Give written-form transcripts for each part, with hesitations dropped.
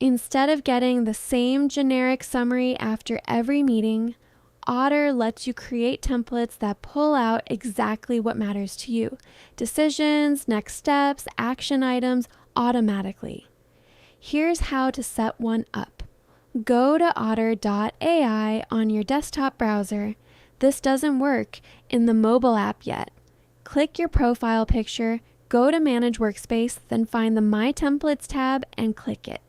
Instead of getting the same generic summary after every meeting, Otter lets you create templates that pull out exactly what matters to you: decisions, next steps, action items, automatically. Here's how to set one up. Go to Otter.ai on your desktop browser. This doesn't work in the mobile app yet. Click your profile picture, go to Manage Workspace, then find the My Templates tab and click it.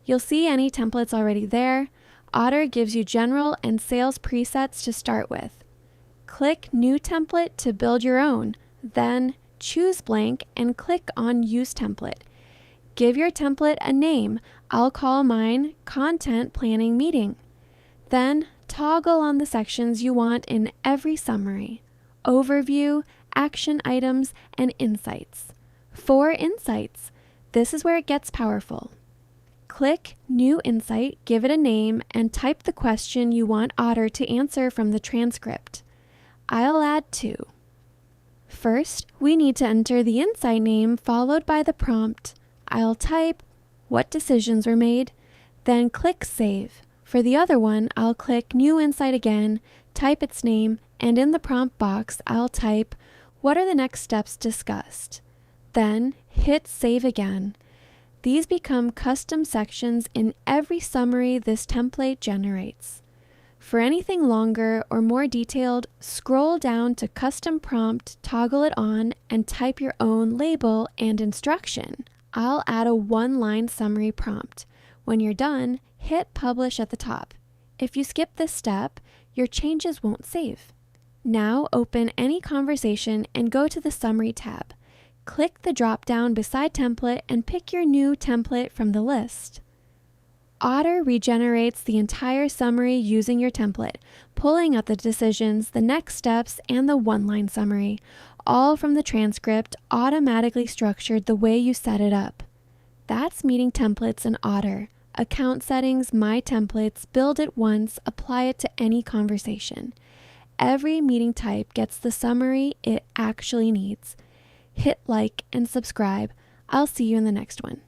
You'll see any templates already there. Otter gives you general and sales presets to start with. Click New Template to build your own, then choose blank and click on Use Template. Give your template a name. I'll call mine Content Planning Meeting. Then toggle on the sections you want in every summary: Overview, Action Items, and Insights. For Insights, this is where it gets powerful. Click New Insight, give it a name, and type the question you want Otter to answer from the transcript. I'll add 2. First, we need to enter the insight name followed by the prompt. I'll type what decisions were made, then click Save. For the other one, I'll click New Insight again, type its name, and in the prompt box, I'll type what are the next steps discussed. Then hit Save again. These become custom sections in every summary this template generates. For anything longer or more detailed, scroll down to Custom Prompt, toggle it on, and type your own label and instruction. I'll add a 1-line summary prompt. When you're done, hit Publish at the top. If you skip this step, your changes won't save. Now open any conversation and go to the Summary tab. Click the drop-down beside Template and pick your new template from the list. Otter regenerates the entire summary using your template, pulling out the decisions, the next steps, and the 1-line summary, all from the transcript, automatically structured the way you set it up. That's meeting templates in Otter. Account settings, My Templates, build it once, apply it to any conversation. Every meeting type gets the summary it actually needs. Hit like and subscribe. I'll see you in the next one.